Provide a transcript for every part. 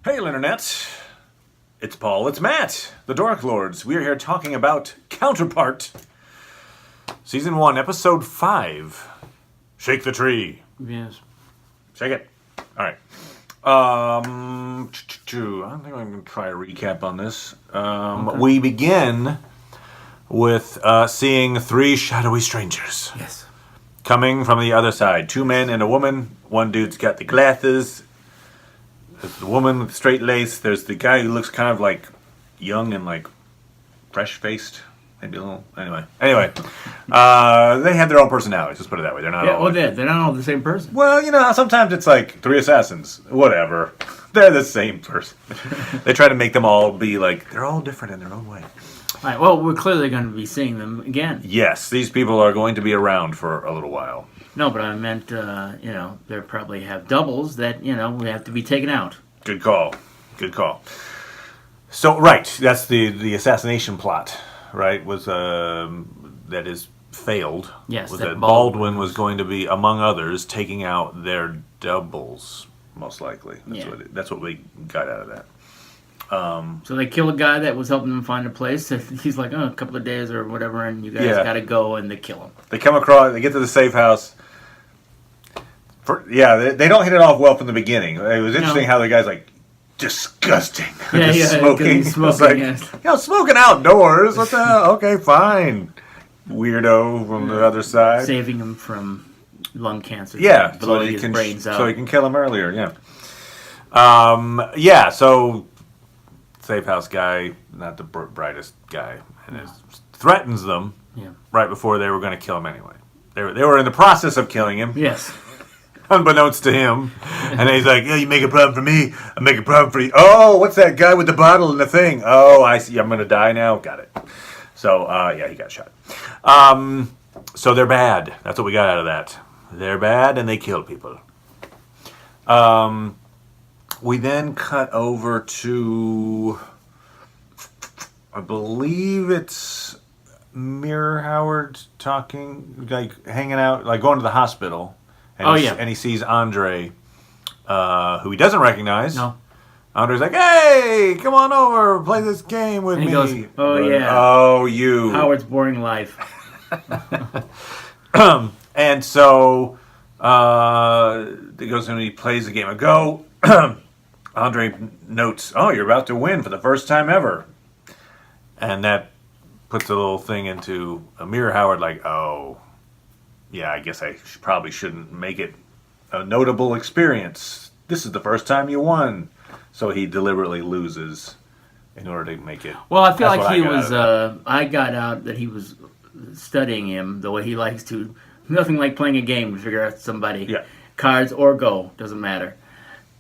Hail, Internet! It's Paul, it's Matt, the Dork Lords. We are here talking about Counterpart. Season 1, Episode 5. Shake the tree. Yes. Shake it. Alright. I think I'm going to try a recap on this. Okay. We begin with seeing three shadowy strangers. Yes. Coming from the other side. Two men and a woman. One dude's got the glasses. There's the woman with straight lace. There's the guy who looks kind of like young and like fresh-faced. Maybe a little. Anyway. They have their own personalities. Let's put it that way. They're not all. They're not all the same person. Well, you know how sometimes it's like three assassins. Whatever. They're the same person. They try to make them all be like, they're all different in their own way. All right. Well, we're clearly going to be seeing them again. Yes, these people are going to be around for a little while. No, but I meant, they probably have doubles that, we have to be taken out. Good call. So, right, that's the assassination plot, right? Was that is failed. Yes, Was that that Baldwin was going to be, among others, taking out their doubles, most likely. That's what we got out of that. So they kill a guy that was helping them find a place. He's like, a couple of days or whatever, and you guys got to go, and they kill him. They come across, they get to the safe house. They don't hit it off well from the beginning. It was interesting how the guy's like, disgusting. Smoking. Smoking outdoors. What the hell? Okay, fine. Weirdo from the other side. Saving him from lung cancer. Yeah, blowing his brains out. So he can kill him earlier, so safe house guy, not the brightest guy, and threatens them right before they were going to kill him anyway. They were in the process of killing him. Yes. Unbeknownst to him. And then he's like, you make a problem for me, I make a problem for you. Oh, what's that guy with the bottle and the thing? Oh, I see, I'm going to die now. Got it. So, he got shot. So they're bad. That's what we got out of that. They're bad and they kill people. We then cut over to, I believe it's Mirror Howard talking, like hanging out, like going to the hospital. And he sees Andre, who he doesn't recognize. No. Andre's like, hey, come on over, play this game with me. He goes, oh, you. Howard's boring life. And so he goes and he plays the game of Go. Andre notes, you're about to win for the first time ever. And that puts a little thing into Amir Howard like, I guess I probably shouldn't make it a notable experience. This is the first time you won. So he deliberately loses in order to make it. Well, I feel like he was, I got out that he was studying him the way he likes to. Nothing like playing a game to figure out somebody. Yeah. Cards or Go, doesn't matter.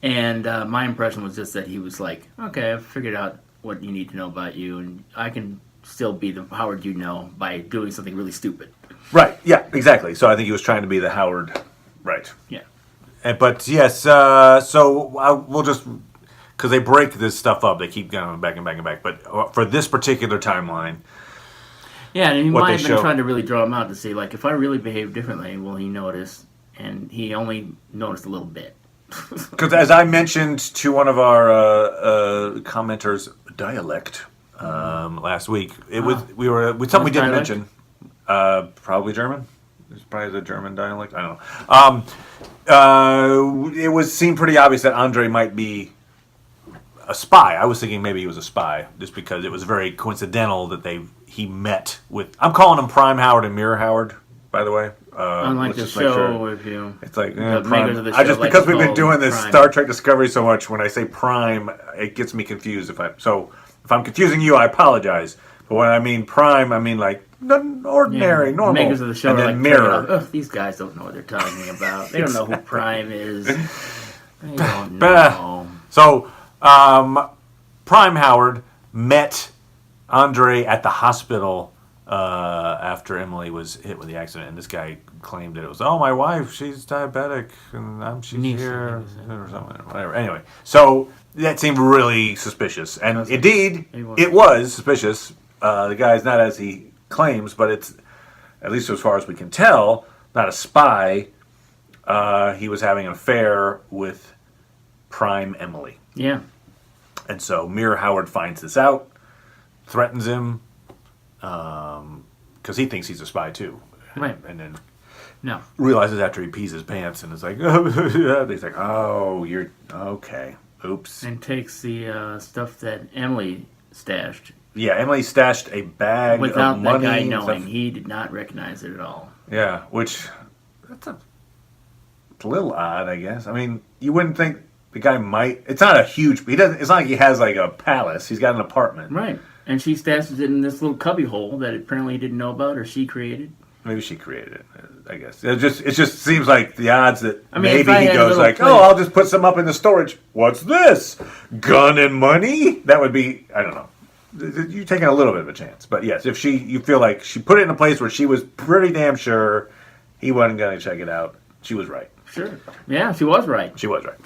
And my impression was just that he was like, okay, I've figured out what you need to know about you, and I can still be the Howard you know by doing something really stupid. Right, yeah, exactly. So I think he was trying to be the Howard, right. Yeah. But yes, so we'll just, because they break this stuff up, they keep going back and back and back. But for this particular timeline, yeah, and he might have been trying to really draw him out to see, like, if I really behave differently, will he notice? And he only noticed a little bit. Because as I mentioned to one of our commenters, dialect, last week, something we didn't mention. Probably German. It's probably the German dialect. I don't know. It seemed pretty obvious that Andre might be a spy. I was thinking maybe he was a spy, just because it was very coincidental that he met with. I'm calling him Prime Howard and Mirror Howard, by the way. Unlike the show with you. It's like Prime. Because we've been doing this Prime. Star Trek Discovery so much, when I say Prime, it gets me confused. If I'm confusing you, I apologize. But when I mean Prime, I mean like ordinary, normal. Makers of the show and are then like Mirror. These guys don't know what they're talking about. They don't know who Prime is. They don't know. So, Prime Howard met Andre at the hospital after Emily was hit with the accident, and this guy claimed that it was, my wife, she's diabetic, and she's here, or something, whatever. Anyway, so that seemed really suspicious, and indeed, it was suspicious. The guy's not as he claims, but it's, at least as far as we can tell, not a spy. He was having an affair with Prime Emily. Yeah. And so Mirror Howard finds this out, threatens him, because he thinks he's a spy too. Right. And then No. realizes after he pees his pants and is like, he's like, oh, you're okay. Oops. And takes the stuff that Emily stashed Yeah, Emily stashed a bag without of money. that guy and knowing. stuff. He did not recognize it at all. Yeah, which it's a little odd, I guess. I mean, you wouldn't think the guy might. It's not a huge. He doesn't. It's not like he has like a palace. He's got an apartment. Right. And she stashes it in this little cubby hole that apparently he didn't know about or she created. Maybe she created it. I guess it just seems like the odds that I mean, if maybe I he had a goes little like, place- oh, I'll just put some up in the storage. What's this? Gun and money? That would be. I don't know. You're taking a little bit of a chance, but yes, if you feel like she put it in a place where she was pretty damn sure he wasn't going to check it out, she was right. Sure. Yeah, she was right. She was right.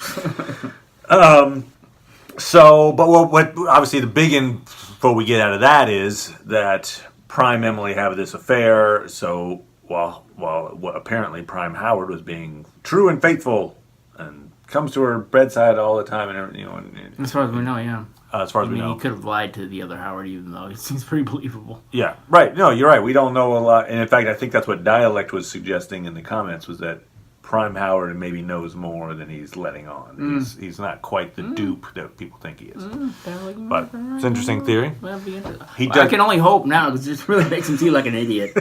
So, but what obviously the big info we get out of that is that Prime Emily have this affair. So while what apparently Prime Howard was being true and faithful and comes to her bedside all the time and everything, As far as we know, yeah. as far as I we mean, know. he could have lied to the other Howard, even though it seems pretty believable. Yeah, right. No, you're right. We don't know a lot. And in fact, I think that's what Dialect was suggesting in the comments was that Prime Howard maybe knows more than he's letting on. He's not quite the dupe that people think he is. But it's an interesting theory. That'd be interesting. He I does- can only hope now because it just really makes him seem like an idiot.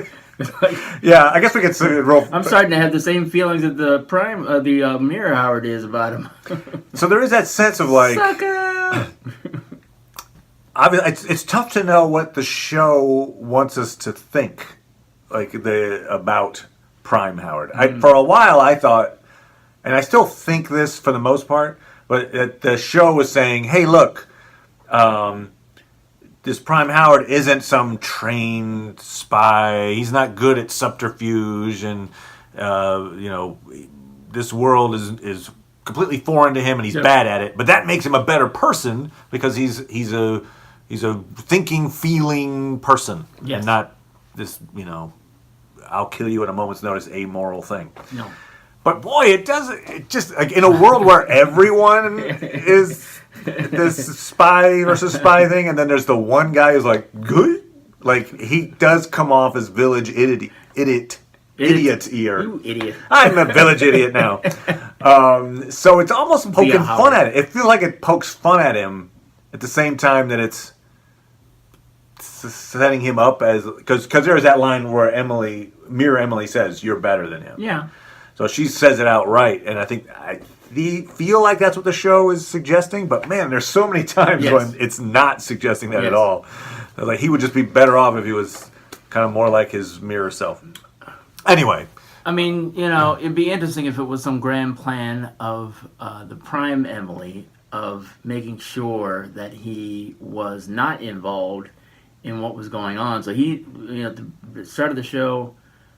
Yeah, I guess we could say roll. I'm starting to have the same feelings that the Mirror Howard is about him. So there is that sense of like, Sucker! it's tough to know what the show wants us to think, like about Prime Howard. For a while I thought, and I still think this for the most part, but the show was saying, hey, look, this Prime Howard isn't some trained spy. He's not good at subterfuge, and this world is completely foreign to him, and he's bad at it. But that makes him a better person because he's a thinking, feeling person, and not this I'll kill you at a moment's notice amoral thing. No. But boy, it just like in a world where everyone is this spy versus spy thing, and then there's the one guy who's like good, like he does come off as village idiot ear. You idiot. I'm a village idiot now. So it's almost poking fun at it. It feels like it pokes fun at him at the same time that it's setting him up as because there's that line where Mirror Emily says you're better than him. Yeah. So she says it outright, and I think I feel like that's what the show is suggesting. But man, there's so many times when it's not suggesting that at all. Like he would just be better off if he was kind of more like his mirror self. Anyway, I mean, it'd be interesting if it was some grand plan of the Prime Emily of making sure that he was not involved in what was going on. So he, at the start of the show,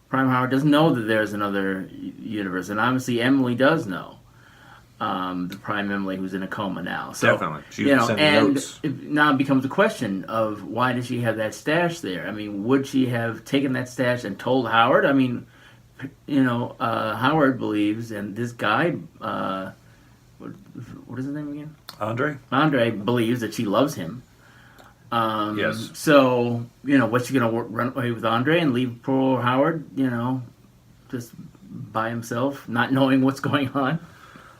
Prime Howard doesn't know that there's another universe, and obviously Emily does know. The Prime Emily who's in a coma now. So, definitely, she was sending notes. Now it becomes a question of why does she have that stash there? I mean, would she have taken that stash and told Howard? I mean, Howard believes, and this guy, what is his name again? Andre believes that she loves him. Yes. So, what's she going to run away with Andre and leave poor Howard, just by himself, not knowing what's going on?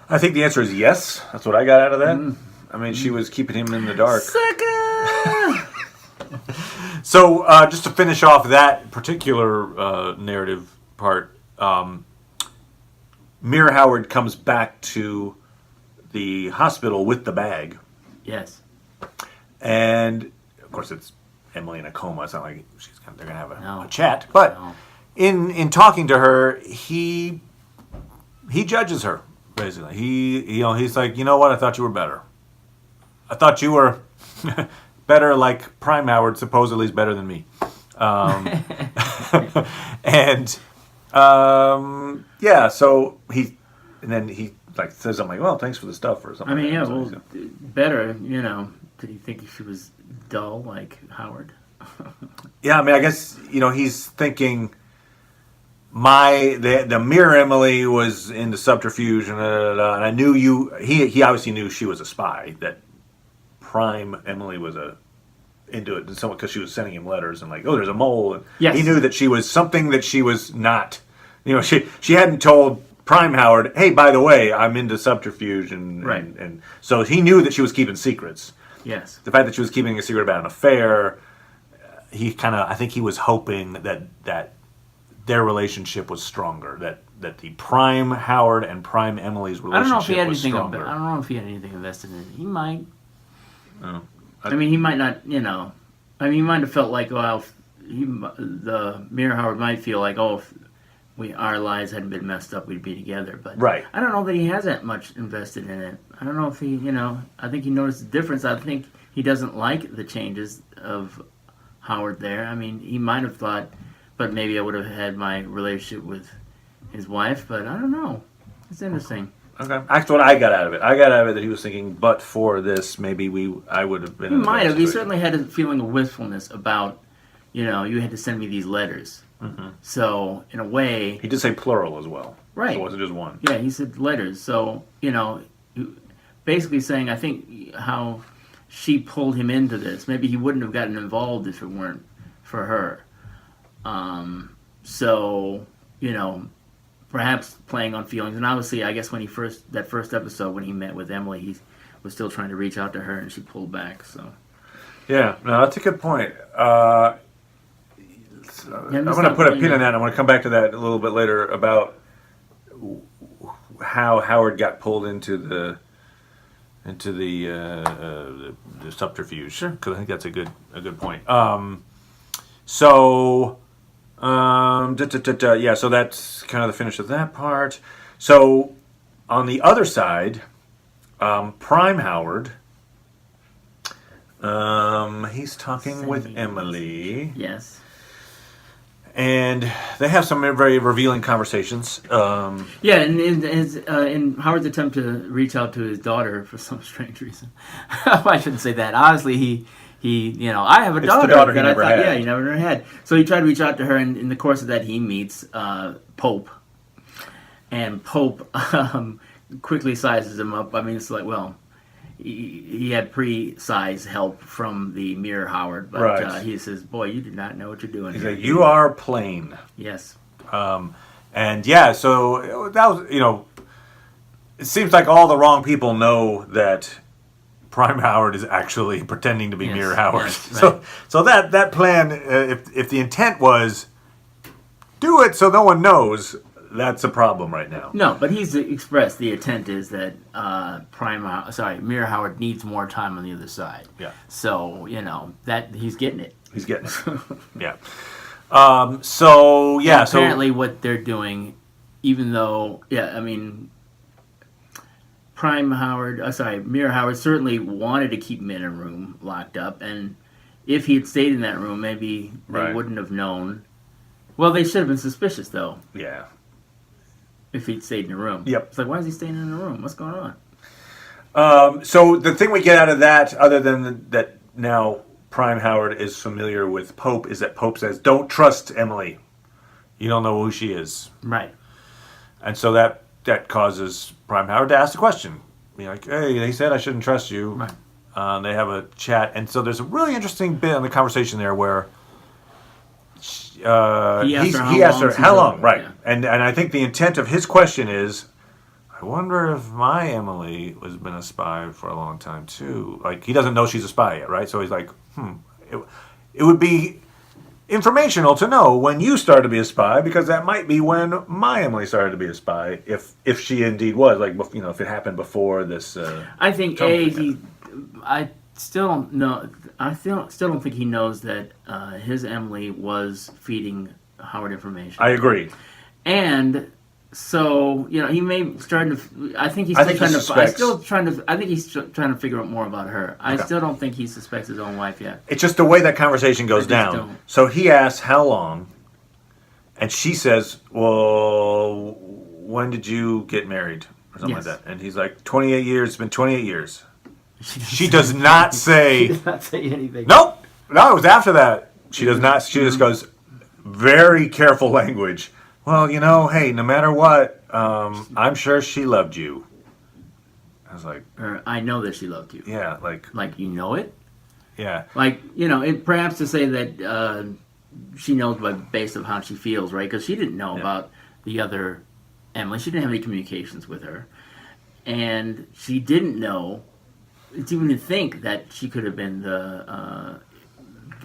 I think the answer is yes. That's what I got out of that. I mean, she was keeping him in the dark. Sucker! So, just to finish off that particular narrative part, Mirror Howard comes back to the hospital with the bag. Yes. And, of course, it's Emily in a coma. It's not like they're going to have a chat. But in talking to her, he judges her, basically. He's like, you know what? I thought you were better. I thought you were better like Prime Howard supposedly is better than me. So he says something like, well, thanks for the stuff or something. I mean, like that. better, Did he think she was dull like Howard? Yeah, I mean, I guess, he's thinking the Mirror Emily was into subterfuge and I knew he obviously knew she was a spy, that Prime Emily was into it, because she was sending him letters and like, oh, there's a mole. And Yes. he knew that she was something that she was not. She hadn't told Prime Howard, hey, by the way, I'm into subterfuge, and so he knew that she was keeping secrets. Yes. The fact that she was keeping a secret about an affair, I think he was hoping that their relationship was stronger, that the Prime Howard and Prime Emily's relationship was stronger. I don't know if he had anything invested in it. He might. Oh, I mean, he might not. He might have felt like, well, the Mirror Howard might feel like, if our lives hadn't been messed up, we'd be together. But right. I don't know that he has that much invested in it. I don't know if he, I think he noticed the difference. I think he doesn't like the changes of Howard there. I mean, he might have thought, but maybe I would have had my relationship with his wife, but I don't know. It's interesting. Okay, that's what I got out of it. I got out of it that he was thinking, but for this, maybe I would have been. He might have. He certainly had a feeling of wistfulness about, you had to send me these letters. Mm-hmm. So in a way, he did say plural as well. Right. So it wasn't just one. Yeah, he said letters. So basically saying, I think how she pulled him into this. Maybe he wouldn't have gotten involved if it weren't for her. So perhaps playing on feelings, and obviously, I guess that first episode when he met with Emily, he was still trying to reach out to her, and she pulled back. So yeah, no, that's a good point. I'm going to put a pin in that. I'm going to come back to that a little bit later about how Howard got pulled into the subterfuge. Sure, because I think that's a good point. Yeah, so that's kind of the finish of that part. So on the other side, Prime Howard, he's talking with Emily. Yes. And they have some very revealing conversations. Yeah, and in Howard's attempt to reach out to his daughter for some strange reason, I shouldn't say that. Honestly, he I have a daughter. The daughter he that never I thought, had. Yeah, he never had. So he tried to reach out to her, and in the course of that, he meets Pope, and Pope quickly sizes him up. I mean, it's like, well, he had pre-size help from the Mirror Howard, but right. He says, "Boy, you do not know what you're doing." He's here. like, you are plain. Yes. And yeah, so that was, it seems like all the wrong people know that Prime Howard is actually pretending to be Mirror Howard. Yes, right. So that plan, if the intent was do it so no one knows, that's a problem right now. No, but he's expressed the intent is that Mirror Howard needs more time on the other side. Yeah. So that he's getting it. He's getting it. Yeah. Apparently, what they're doing, even though, Mirror Howard certainly wanted to keep him in a room locked up, and if he had stayed in that room, maybe they wouldn't have known. Well, they should have been suspicious, though. Yeah. If he'd stayed in the room. Yep. It's like, why is he staying in the room? What's going on? So the thing we get out of that, other than that now Prime Howard is familiar with Pope, is that Pope says, don't trust Emily. You don't know who she is. Right. And so that causes Prime Howard to ask the question. Be like, hey, they said I shouldn't trust you. Right. They have a chat. And so there's a really interesting bit in the conversation there where he asked her how long, right? Yeah. And I think the intent of his question is, I wonder if my Emily has been a spy for a long time too. Like, he doesn't know she's a spy yet, right? So he's like, it would be informational to know when you started to be a spy, because that might be when my Emily started to be a spy, if she indeed was, like, if it happened before this. I think I still don't know. I still don't think he knows that his Emily was feeding Howard information. I agree. And so he may start to. I think he's still trying to. I think he's trying to figure out more about her. I still don't think he suspects his own wife yet. It's just the way that conversation goes down. So he asks how long, and she says, "Well, when did you get married?" Or something like that. And he's like, 28 years. It's been 28 years. She does not say. She does not say anything. Nope. No, it was after that. She does not. She just goes, very careful language. Well, hey, no matter what, I'm sure she loved you. I was like, Or I know that she loved you. yeah, like, Like, you know it? yeah. Like, perhaps to say that she knows based on how she feels, right? Because she didn't know about the other Emily. She didn't have any communications with her. And she didn't know, it's even to think that she could have been the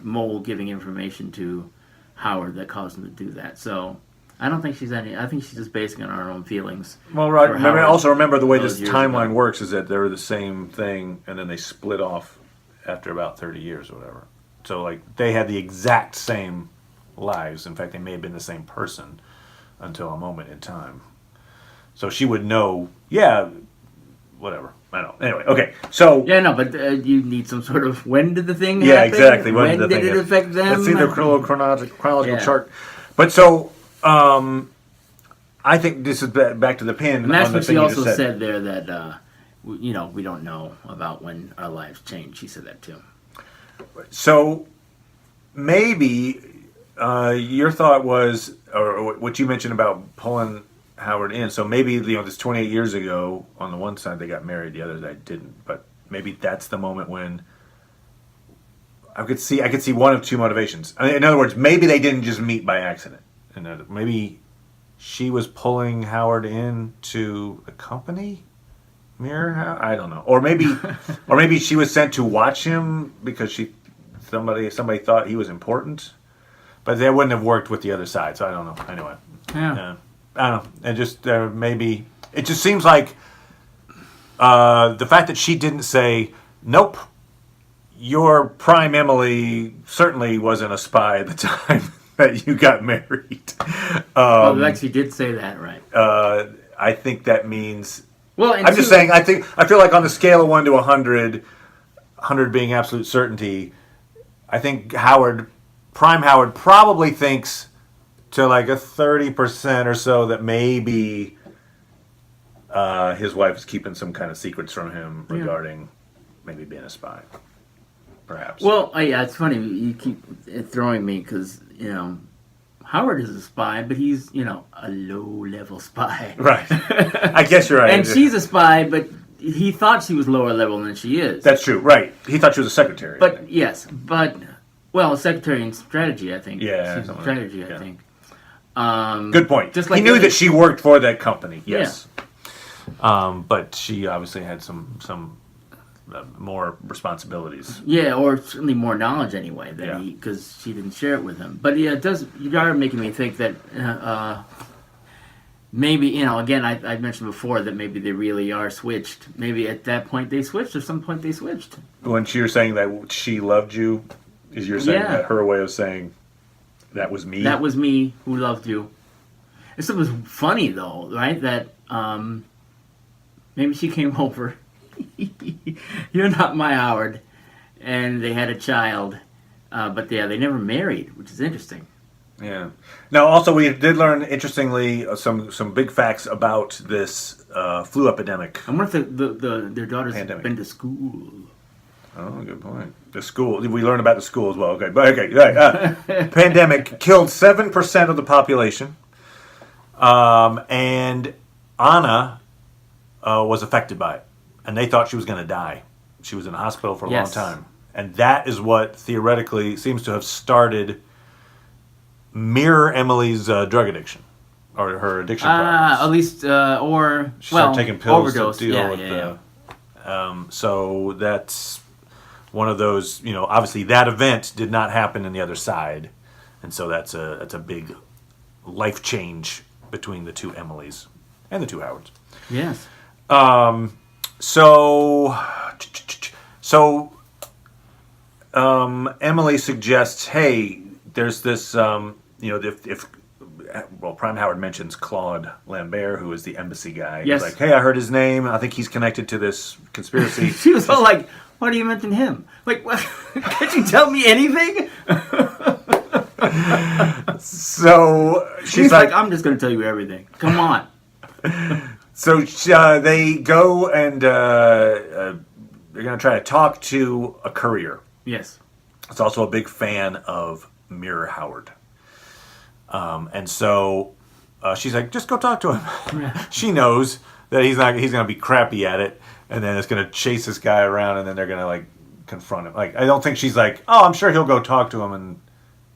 mole giving information to Howard that caused him to do that. So I don't think I think she's just basing it on her own feelings. Well, right. Remember the way this years timeline ago. works is that they're the same thing, and then they split off after about 30 years or whatever. So, like, they had the exact same lives. In fact, they may have been the same person until a moment in time. So she would know, whatever. I don't know. Anyway, okay. So Yeah, no, but you need some sort of, when did the thing yeah, happen? exactly. When did it affect them? Let's see the chronological Yeah. chart. But so, I think this is back to the pin. And that's on the what thing she you also just said there, that, we don't know about when our lives change. She said that too. So maybe your thought was, or what you mentioned about pulling Howard in. So maybe this 28 years ago, on the one side they got married, the other side didn't. But maybe that's the moment when I could see one of two motivations. In other words, maybe they didn't just meet by accident. And maybe she was pulling Howard into the company. I don't know. Or maybe she was sent to watch him because somebody thought he was important. But they wouldn't have worked with the other side, so I don't know. Anyway. Yeah. I don't know. And just maybe it just seems like the fact that she didn't say, "Nope, your prime Emily certainly wasn't a spy at the time that you got married." Well, actually did say that, right? I think that means. Well, I'm just saying. I feel like on the scale of 1 to 100, 100 being absolute certainty, I think Prime Howard probably thinks to like a 30% or so that maybe his wife is keeping some kind of secrets from him regarding maybe being a spy, perhaps. Well, yeah, it's funny. You keep throwing me because, Howard is a spy, but he's, a low-level spy. Right. I guess you're right. And she's a spy, but he thought she was lower level than she is. That's true, right. He thought she was a secretary. But, yes, a secretary in strategy, I think. Yeah. She's in strategy, I think. Good point. Just like he knew that she worked for that company, yes. Yeah. But she obviously had some more responsibilities. Yeah, or certainly more knowledge anyway, because she didn't share it with him. But yeah, you are making me think that maybe, again, I mentioned before that maybe they really are switched. Maybe at that point they switched, or some point they switched. When you're saying that she loved you, is you're saying that her way of saying that was me? That was me who loved you. It was funny though, right? That maybe she came over. You're not my Howard, and they had a child, but they never married, which is interesting. Yeah. Now, also, we did learn, interestingly, some big facts about this flu epidemic. I wonder if their daughters Pandemic. have been to school. Oh, good point. The school. We learned about the school as well. Okay, but okay. Pandemic killed 7% of the population, and Anna was affected by it, and they thought she was going to die. She was in the hospital for a long time, and that is what theoretically seems to have started Mirror Emily's drug addiction or her addiction problems. At least, or she started taking pills overdose. to deal with so that's one of those, obviously that event did not happen on the other side. And so that's a big life change between the two Emilys and the two Howards. Yes. Emily suggests, hey, there's this, if Prime Howard mentions Claude Lambert, who is the embassy guy. Yes. He's like, hey, I heard his name. I think he's connected to this conspiracy. She was all like, why do you mention him? Like, what? Can't you tell me anything? So she's like, I'm just going to tell you everything. Come on. So they go and they're going to try to talk to a courier. Yes. It's also a big fan of Mirror Howard. And so she's like, just go talk to him. She knows that he's going to be crappy at it. and then it's gonna chase this guy around, and then they're gonna like confront him. Like, I don't think she's like, oh, I'm sure he'll go talk to him and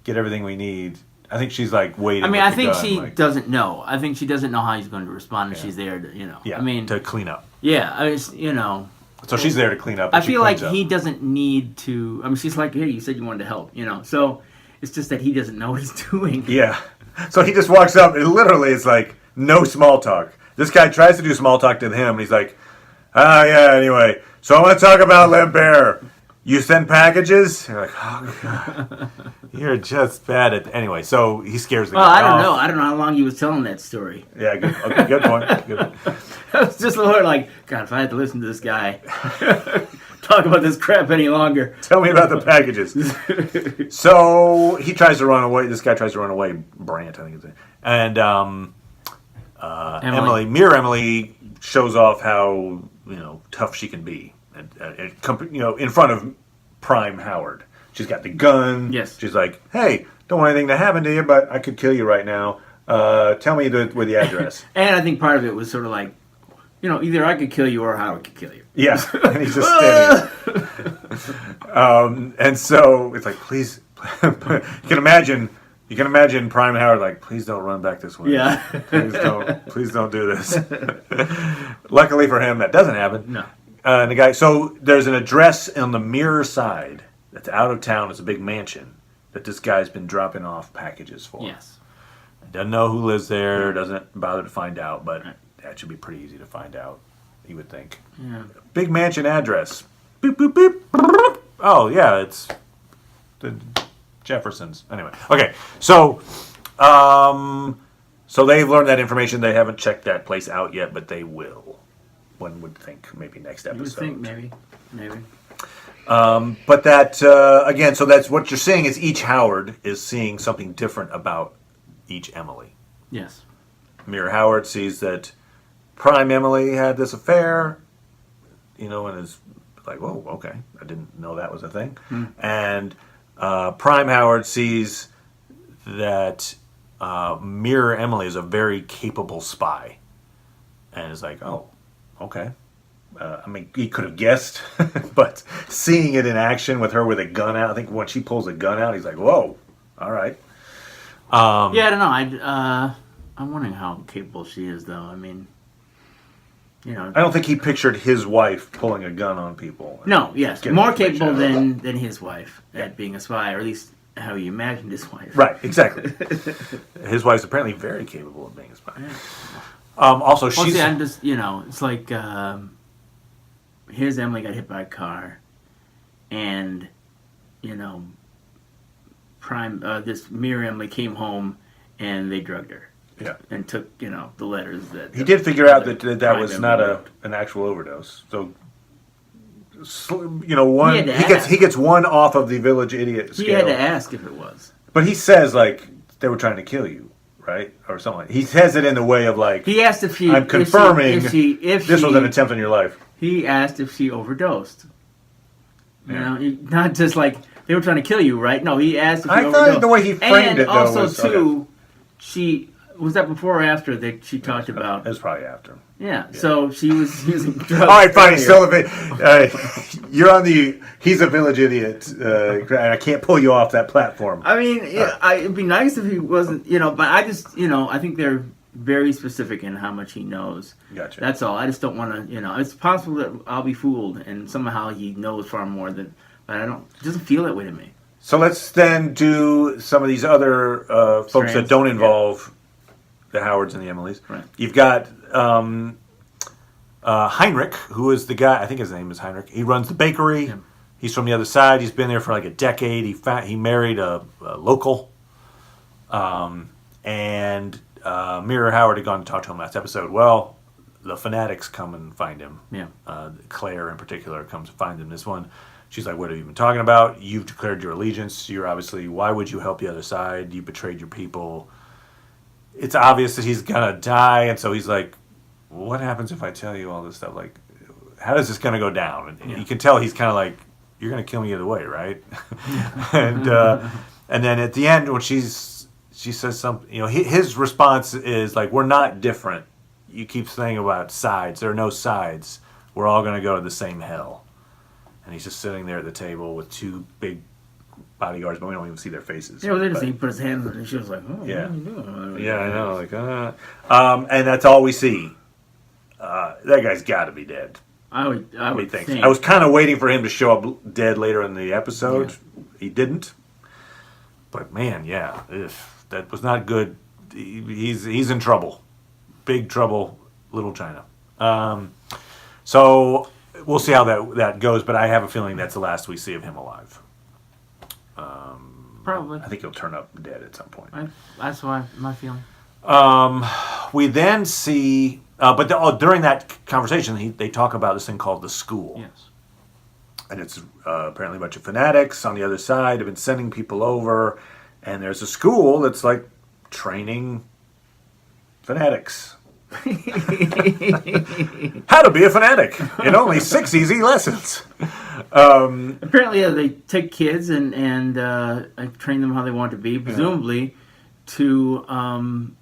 get everything we need. I think she's like waiting. I mean, with I think gun, she like, doesn't know. I think she doesn't know how he's going to respond, and she's there to, yeah, I mean, to clean up. yeah, I mean, So she's there to clean up. I And she feel like cleans up. he doesn't need to. I mean, she's like, hey, you said you wanted to help, So it's just that he doesn't know what he's doing. Yeah. So he just walks up, and literally it's like no small talk. This guy tries to do small talk to him, and he's like, yeah, anyway. So I want to talk about Limp Bear. You send packages? You're like, oh, God. You're just bad at... Anyway, so he scares the Well, guy I don't off. know. I don't know how long he was telling that story. Yeah, good, okay, good point. Good. I was just like, God, if I had to listen to this guy talk about this crap any longer. Tell me about the packages. So he tries to run away. This guy tries to run away. Brant, I think it's it. And Emily shows off how tough she can be, in front of Prime Howard. She's got the gun. Yes. She's like, hey, don't want anything to happen to you, but I could kill you right now. Tell me where the address. And I think part of it was sort of like, either I could kill you or Howard could kill you. Yeah, and he's just standing there. And so it's like, please, you can imagine Prime Howard like, please don't run back this way. Yeah. please don't do this. Luckily for him, that doesn't happen. No. And the guy, so there's an address on the mirror side that's out of town. It's a big mansion that this guy's been dropping off packages for. Yes. Doesn't know who lives there. Doesn't bother to find out, but that should be pretty easy to find out. You would think. Yeah. Big mansion address. Boop, boop, boop. Oh, yeah, it's the Jeffersons. Anyway, okay. So they've learned that information. They haven't checked that place out yet, but they will. One would think maybe next episode. You would think maybe. But that, again, so that's what you're seeing is each Howard is seeing something different about each Emily. Yes. Mirror Howard sees that Prime Emily had this affair, and is like, whoa, okay, I didn't know that was a thing. And Prime Howard sees that Mirror Emily is a very capable spy, and is like, oh, okay. I mean, he could have guessed, but seeing it in action with her with a gun out, I think when she pulls a gun out, he's like, whoa, all right. Yeah, I don't know. I'm wondering how capable she is, though. I mean, I don't think he pictured his wife pulling a gun on people. No, yes, more capable information than his wife at being a spy, or at least how he imagined his wife. Right, exactly. His wife's apparently very capable of being a spy. Yeah. Also, Well, she's... see, I'm just, it's like, here's Emily got hit by a car, and, this Mirror Emily came home, and they drugged her. Yeah. And took, the letters that... He did figure out that Prime was Emily not wrote. an actual overdose. So, one He had to he ask. gets one off of the village idiot scale. He had to ask if it was. But he says, like, they were trying to kill you, right? Or something. He says it in the way of, like, He asked if she... I'm confirming if this she, was an attempt on your life. He asked if she overdosed. Yeah. Not just like, they were trying to kill you, right? No, he asked if she I overdosed. thought the way he framed it, though, also, was... too, she... Was that before or after that she talked about... It was probably after. Yeah, so she was using drugs. All right, fine. earlier. Still a bit. You're on the... He's a village idiot, and I can't pull you off that platform. I mean, it'd be nice if he wasn't, but I just, I think they're very specific in how much he knows. Gotcha. That's all. I just don't want to, it's possible that I'll be fooled and somehow he knows far more than, but it doesn't feel that way to me. So let's then do some of these other folks that Strands, don't involve the Howards and the Emilys. Right. You've got Heinrich, who is the guy, I think his name is Heinrich. He runs the bakery. Yeah. He's from the other side. He's been there for like a decade. He married a local. And Mirror Howard had gone to talk to him last episode. Well, the fanatics come and find him. Yeah. Claire in particular comes to find him. This one, she's like, what have you been talking about? You've declared your allegiance. You're obviously, why would you help the other side? You betrayed your people. It's obvious that he's going to die. And so he's like, what happens if I tell you all this stuff? Like, how is this going to go down? And you can tell he's kind of like, you're going to kill me either way, right? and then at the end, when she says something, his response is like, we're not different. You keep saying about sides. There are no sides. we're all going to go to the same hell. And he's just sitting there at the table with two big bodyguards, but we don't even see their faces. Yeah, well, they just he put his hand on it, and she was like, "Oh, Yeah. what are you doing?" Yeah, I know. And that's all we see. That guy's got to be dead. I would think. I was kind of waiting for him to show up dead later in the episode. Yeah. He didn't. But man, yeah, that was not good. He's in trouble, big trouble, Little China. So we'll see how that goes. But I have a feeling that's the last we see of him alive. Probably. I think he'll turn up dead at some point. That's my feeling. We then see, but during that conversation, they talk about this thing called the school. Yes. And it's apparently a bunch of fanatics on the other side have been sending people over, and there's a school that's like training fanatics. How to be a fanatic in only 6 easy lessons. Apparently, they take kids and train them how they want to be, presumably to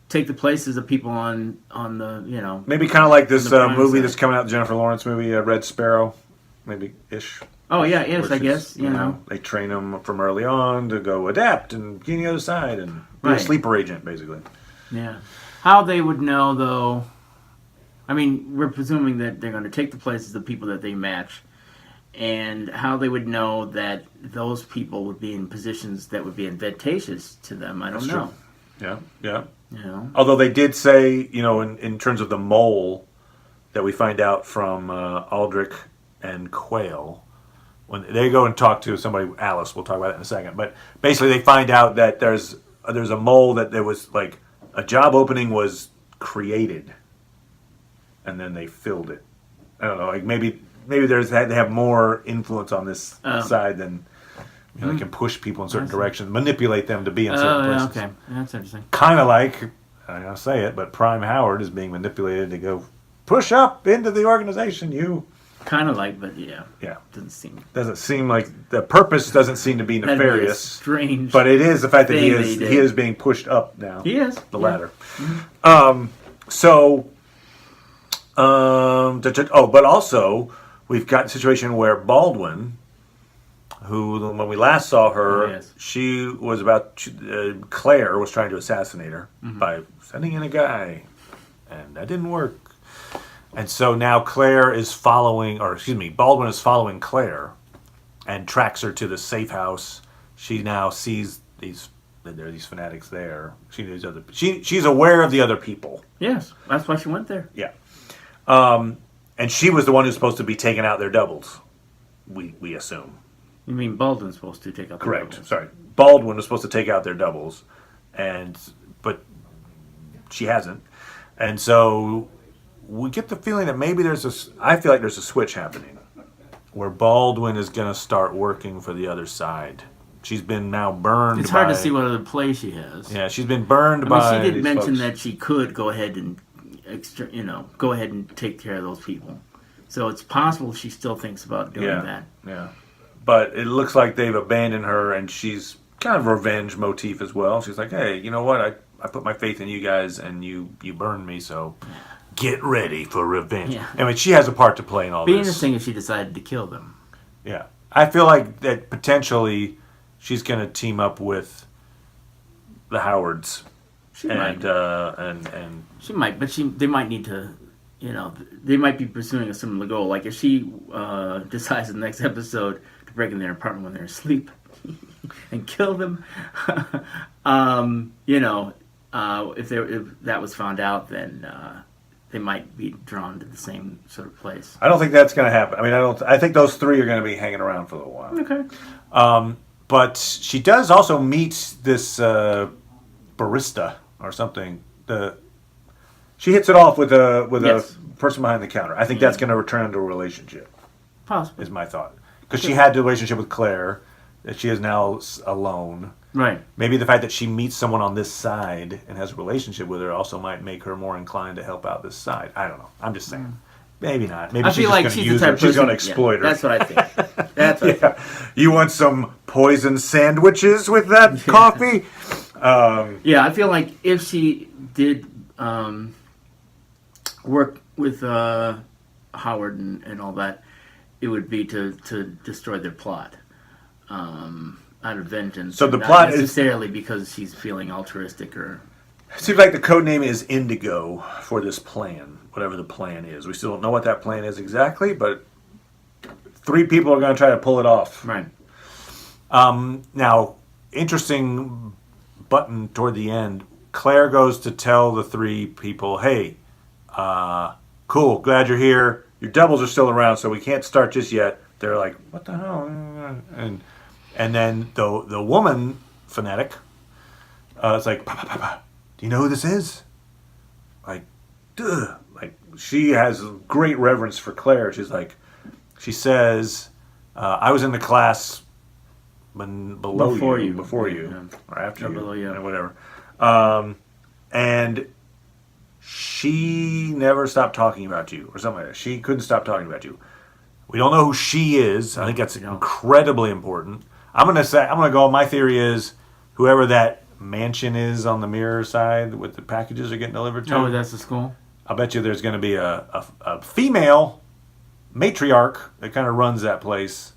take the places of people on the maybe kind of like this movie that's coming out, the Jennifer Lawrence movie, Red Sparrow, maybe ish. Oh yeah, yes, I guess you know they train them from early on to go adapt and get on the other side and be a sleeper agent, basically. Yeah. How they would know, though, I mean, we're presuming that they're going to take the places of people that they match, and how they would know that those people would be in positions that would be advantageous to them, I don't know. True. Yeah. You know? Although they did say, in terms of the mole that we find out from Aldrich and Quayle, when they go and talk to somebody, Alice, we'll talk about that in a second, but basically they find out that there's a mole that there was like a job opening was created, and then they filled it. I don't know, like maybe they have more influence on this side than they can push people in certain directions, manipulate them to be in certain places. Okay, that's interesting. Kind of like, I'm gonna say it, but Prime Howard is being manipulated to go push up into the organization. Kind of like, but yeah, doesn't seem like the purpose doesn't seem to be nefarious. Strange, but it is the fact that he is being pushed up now. He is the ladder. Mm-hmm. But also we've got a situation where Baldwin, who when we last saw her, she was Claire was trying to assassinate her by sending in a guy, and that didn't work. And so now Baldwin is following Claire and tracks her to the safe house. She now sees there are these fanatics there. She's aware of the other people. Yes, that's why she went there. Yeah. And she was the one who's supposed to be taking out their doubles, we assume. You mean Baldwin's supposed to take out their doubles? Correct. Sorry. Baldwin was supposed to take out their doubles, but she hasn't. And so we get the feeling that maybe I feel like there's a switch happening where Baldwin is going to start working for the other side. She's been now burned. It's hard to see what other play she has. Yeah, she's been burned by. She did mention that she could go ahead and take care of those people. So it's possible she still thinks about doing that. Yeah, but it looks like they've abandoned her, and she's kind of a revenge motif as well. She's like, hey, you know what? I put my faith in you guys, and you burned me, so. Get ready for revenge. Yeah. I mean, she has a part to play in all this. Be interesting if she decided to kill them. Yeah. I feel like that potentially she's going to team up with the Howards. She might. She might, but they might need to, they might be pursuing a similar goal. Like if she decides in the next episode to break in their apartment when they're asleep and kill them, if that was found out, then... they might be drawn to the same sort of place. I don't think that's going to happen. I mean, I think those three are going to be hanging around for a little while. Okay. But she does also meet this barista or something. She hits it off with a person behind the counter. I think that's going to return into a relationship. Possibly. Is my thought. Because she had the relationship with Claire, that she is now alone. Right. Maybe the fact that she meets someone on this side and has a relationship with her also might make her more inclined to help out this side. I don't know. I'm just saying. Maybe not. Maybe she's just going to use her. She's going to exploit her. That's what I think. That's what I think. You want some poison sandwiches with that coffee? I feel like if she did work with Howard and all that, it would be to destroy their plot. Out of vengeance. So the not plot necessarily because she's feeling altruistic or. It seems like the code name is Indigo for this plan, whatever the plan is. We still don't know what that plan is exactly, but 3 people are going to try to pull it off. Right. Now, interesting button toward the end. Claire goes to tell the 3 people, "Hey, cool, glad you're here. Your doubles are still around, so we can't start just yet." They're like, "What the hell?" And then the woman fanatic, it's like, "Pa, pa, pa, pa. Do you know who this is?" Like, duh. Like, she has great reverence for Claire. She says, "I was in the class before you, or after you, below you, whatever." And she never stopped talking about you, or something like that. She couldn't stop talking about you. We don't know who she is. I think that's incredibly important. I'm gonna go. My theory is whoever that mansion is on the mirror side with the packages are getting delivered to. Oh, that's the school. I bet you there's going to be a female matriarch that kind of runs that place,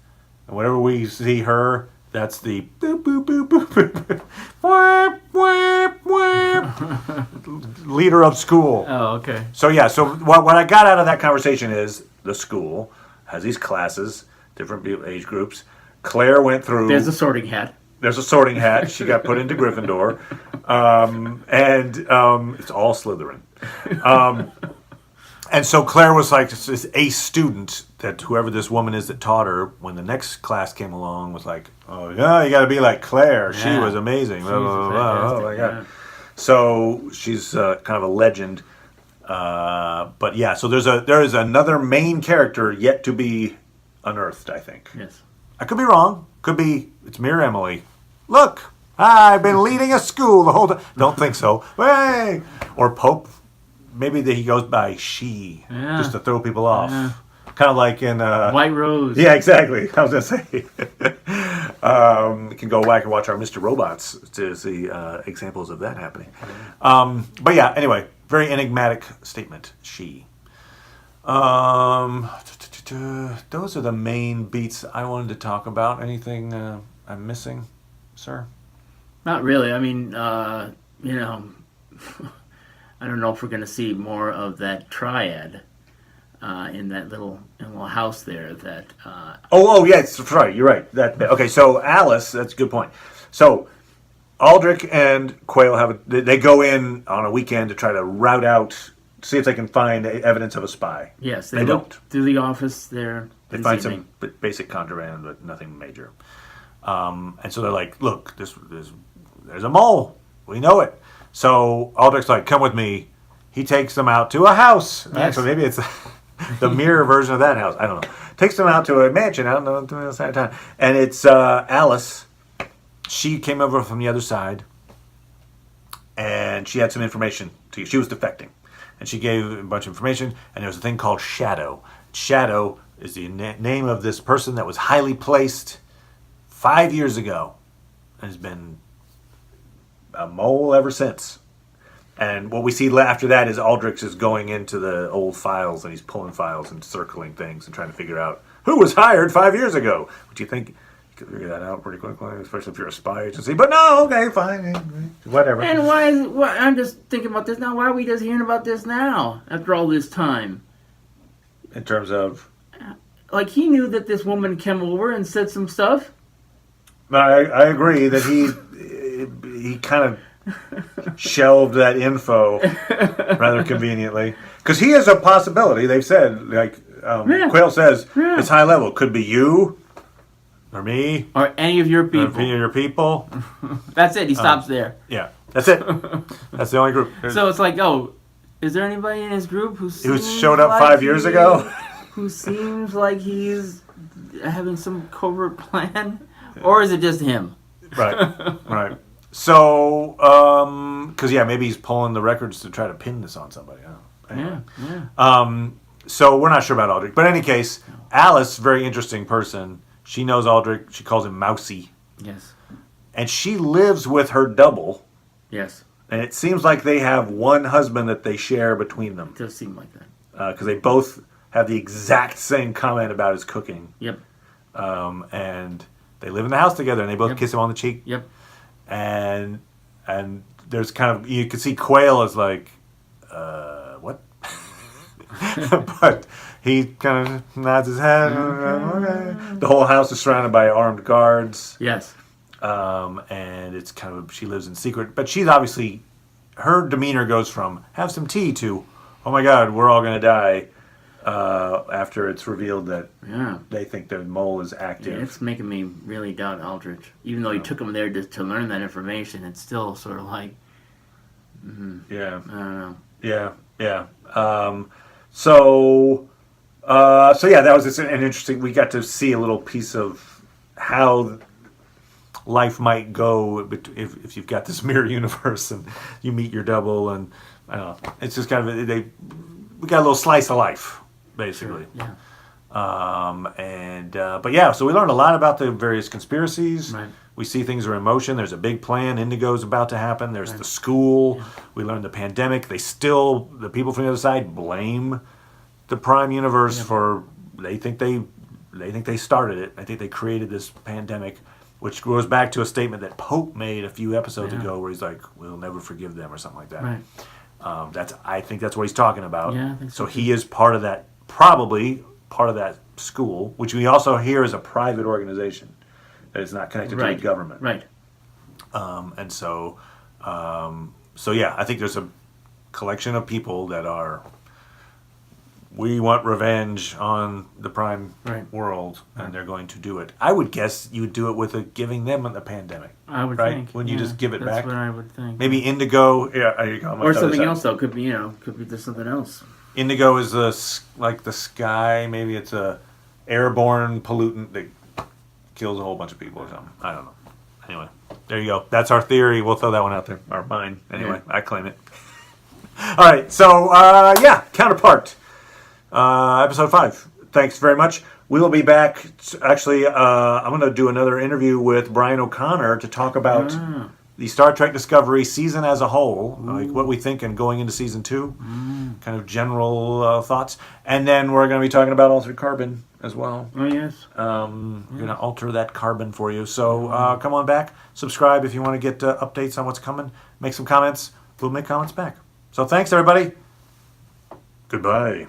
and whenever we see her, that's the boop boop boop boop boop whap, whap, whap, leader of school. Oh, okay. So yeah, so what I got out of that conversation is the school has these classes, different age groups. Claire went through. There's a sorting hat. There's a sorting hat. She got put into Gryffindor. And it's all Slytherin. And so Claire was like this ace student that whoever this woman is that taught her, when the next class came along, was like, "Oh, yeah, you got to be like Claire. She was amazing." She blah, blah, was blah. Oh, my God. yeah. So she's kind of a legend. But yeah, so there is another main character yet to be unearthed, I think. Yes. I could be wrong. Could be it's Mere Emily. Look, I've been leading a school the whole time. Don't think so. Hey! Or Pope. Maybe that he goes by she, just to throw people off. Yeah. Kind of like in... White Rose. Yeah, exactly. I was going to say. You can go back and watch our Mr. Robots to see examples of that happening. But yeah, anyway, very enigmatic statement, she. Those are the main beats I wanted to talk about. Anything I'm missing, sir? Not really. I mean, I don't know if we're going to see more of that triad in that little house there. That. Oh, yes, right. You're right. Okay. So Alice, that's a good point. So Aldrich and Quayle they go in on a weekend to try to rout out. See if they can find evidence of a spy. Yes, they don't. Through the office there. They find some basic contraband, but nothing major. And so they're like, "Look, there's a mole. We know it." So Aldrich's like, "Come with me." He takes them out to a house. Yes. So maybe it's the mirror version of that house. I don't know. Takes them out to a mansion out on the other side of town, and it's Alice. She came over from the other side, and she had some information to you. She was defecting. And she gave a bunch of information, and there was a thing called Shadow. Shadow is the name of this person that was highly placed 5 years ago, and has been a mole ever since. And what we see after that is Aldrich is going into the old files, and he's pulling files and circling things and trying to figure out who was hired 5 years ago. Would you think you could figure that out pretty quickly, especially if you're a spy agency? But no, okay, fine, whatever. And why? I'm just thinking about this now. Why are we just hearing about this now after all this time? In terms of, like, he knew that this woman came over and said some stuff. I agree that he kind of shelved that info rather conveniently, because he is a possibility. They've said, like Quayle says, it's high level. Could be you or me or any of your people. Or any of your people. That's it. He stops there. Yeah, that's it. That's the only group. So it's like, oh, is there anybody in his group who showed up 5 years ago? Who seems like he's having some covert plan, or is it just him? Right. So, because maybe he's pulling the records to try to pin this on somebody. Anyway. Yeah. So we're not sure about Aldrich, but in any case, Alice, very interesting person. She knows Aldrich. She calls him Mousy. Yes. And she lives with her double. Yes. And it seems like they have one husband that they share between them. It does seem like that. Because they both have the exact same comment about his cooking. Yep. And they live in the house together, and they both kiss him on the cheek. Yep. And there's kind of, you can see Quail is like, what? But he kind of nods his head. Okay. The whole house is surrounded by armed guards. Yes. And it's kind of, she lives in secret. But she's obviously, her demeanor goes from have some tea to, oh my God, we're all going to die, after it's revealed that they think the mole is active. Yeah, it's making me really doubt Aldrich. Even though he took him there to learn that information, it's still sort of like, Yeah. I don't know. Yeah. So yeah, that was an interesting, we got to see a little piece of how life might go if you've got this mirror universe and you meet your double, and I don't know, it's just kind of, we got a little slice of life, basically. Sure. Yeah. But yeah, so we learned a lot about the various conspiracies. Right. We see things are in motion. There's a big plan. Indigo's about to happen. There's the school. Yeah. We learned the pandemic. The people from the other side blame the Prime Universe for, they think they started it. I think they created this pandemic, which goes back to a statement that Pope made a few episodes ago, where he's like, "We'll never forgive them," or something like that. Right. I think that's what he's talking about. Yeah, I think so. So he is part of that, probably part of that school, which we also hear is a private organization that is not connected to the government. Right. So yeah, I think there's a collection of people that are, we want revenge on the Prime world, and they're going to do it. I would guess you would do it with giving them the pandemic. I would right? think. Wouldn't you just give it back? That's what I would think. Maybe Indigo. Yeah, there you go. Or something else though. Could be there's something else. Indigo is like the sky. Maybe it's a airborne pollutant that kills a whole bunch of people or something. I don't know. Anyway, there you go. That's our theory. We'll throw that one out there. Or mine. Anyway, I claim it. All right. So, Counterpart. Episode 5. Thanks very much. We will be back. Actually, I'm going to do another interview with Brian O'Connor to talk about the Star Trek Discovery season as a whole, like what we think and going into season 2, kind of general thoughts. And then we're going to be talking about altered carbon as well. Oh, yes. We're going to alter that carbon for you. So come on back. Subscribe if you want to get updates on what's coming. Make some comments. We'll make comments back. So thanks, everybody. Goodbye.